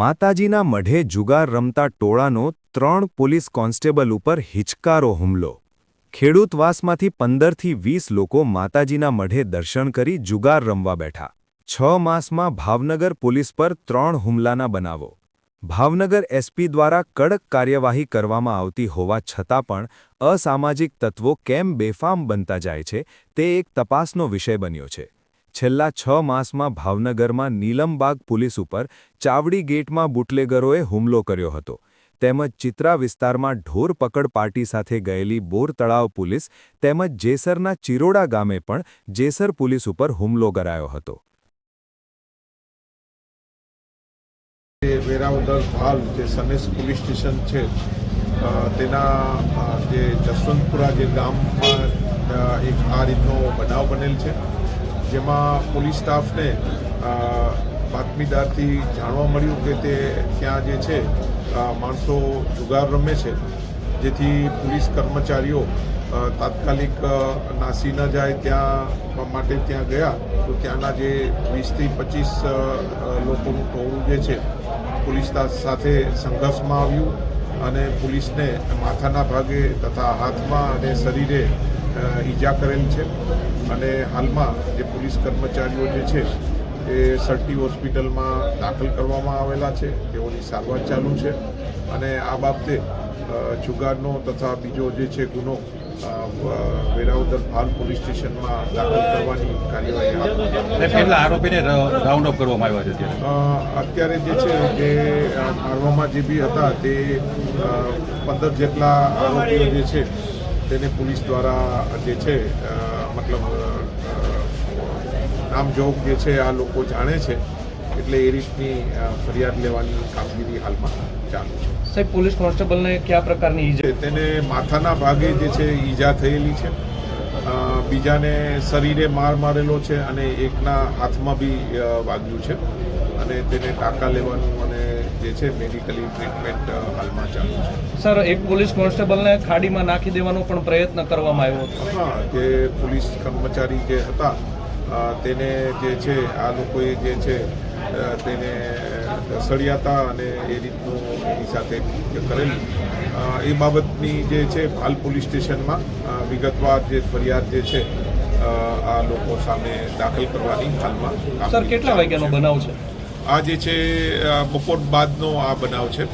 માતાજીના મઢે જુગાર રમતા ટોળાનો 3 પોલીસ કોન્સ્ટેબલ ઉપર હિચકારો હુમલો. ખેડૂતવાસમાંથી 15થી 20 લોકો માતાજીના મઢે દર્શન કરી જુગાર રમવા બેઠા. 6 માસમાં ભાવનગર પોલીસ પર 3 હુમલાના બનાવો. ભાવનગર એસપી દ્વારા કડક કાર્યવાહી કરવામાં આવતી હોવા છતાં પણ અસામાજિક તત્વો કેમ બેફામ બનતા જાય છે તે એક તપાસનો વિષય બન્યો છે. છેલ્લા 6 માસમાં ભાવનગરમાં નીલમબાગ પોલીસ ઉપર ચાવડી ગેટમાં બુટલેગરોએ હુમલો કર્યો હતો. તેમજ ચિત્રા વિસ્તારમાં ઢોર પકડ પાર્ટી સાથે ગયેલી બોર તળાવ પોલીસ તેમજ જેસરના ચિરોડા ગામે પણ જેસર પોલીસ ઉપર હુમલો કરાયો હતો. વેરાવદર હાલ જે સનેસ પોલીસ સ્ટેશન છે તેના જે જસવંતપુરા જે ગામમાં એક આ રીતનો બનાવ બનેલ છે, જેમાં પોલીસ સ્ટાફને બાતમીદારથી જાણવા મળ્યું કે તે ત્યાં જે છે માણસો જુગાર રમે છે, જેથી પોલીસ કર્મચારીઓ તાત્કાલિક નાસી ન જાય ત્યાં માટે ત્યાં ગયા તો ત્યાંના જે 20થી 25 લોકોનું ટોળું જે છે પોલીસ સાથે સંઘર્ષમાં આવ્યું અને પોલીસને માથાના ભાગે તથા હાથમાં અને શરીરે ઈજા કરેલ છે. અને હાલમાં જે પોલીસ કર્મચારીઓ જે છે એ સર્ટી હોસ્પિટલમાં દાખલ કરવામાં આવેલા છે, તેઓની સારવાર ચાલુ છે. અને આ બાબતે જુગારનો તથા બીજો જે છે ગુનો વેરાવદર હાલ પોલીસ સ્ટેશનમાં દાખલ કરવાની કાર્યવાહી કેટલા આરોપીને રાઉન્ડ અપ કરવામાં આવ્યા છે? અત્યારે જે છે કે મારવામાં જે બી હતા તે 15 જેટલા આરોપીઓ જે છે તેને પોલીસ દ્વારા જે છે મતલબ નામજોગ જે છે આ લોકો જાણે છે, એટલે એ રીતની ફરિયાદ લેવાની કામગીરી હાલમાં ચાલુ છે. સાહેબ, પોલીસ કોન્સ્ટેબલને કયા પ્રકારની ઈજા? તેને માથાના ભાગે જે છે ઈજા થયેલી છે, બીજાને શરીરે માર મારેલો છે અને એકના હાથમાં બી વાગ્યું છે અને તેને ટાંકા લેવાનું અને જે છે મેડિકલી ટ્રીટમેન્ટ હાલમાં ચાલુ છે. સર, એક પોલીસ કોન્સ્ટેબલને ખાડીમાં નાખી દેવાનો પણ પ્રયત્ન કરવામાં આવ્યો હતો. હા, જે પોલીસ કર્મચારી જે હતા તેને જે છે આ લોકોએ જે છે તેને સળિયા હતા અને એ રીતનું એની સાથે કરેલું એ બાબતની જે છે હાલ પોલીસ સ્ટેશનમાં વિગતવાર જે ફરિયાદ જે છે આ લોકો સામે દાખલ કરવાની હાલમાં. સર, કેટલા વાગ્યાનો બનાવ છે? આ જે છે બપોર બાદનો આ બનાવ છે.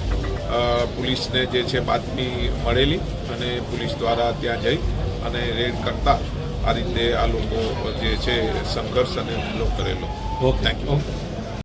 પોલીસને જે છે બાતમી મળેલી અને પોલીસ દ્વારા ત્યાં જઈ અને રેડ કરતા આ રીતે આ લોકો જે છે સંઘર્ષ અને હુમલો કરેલો. Okay, thank you.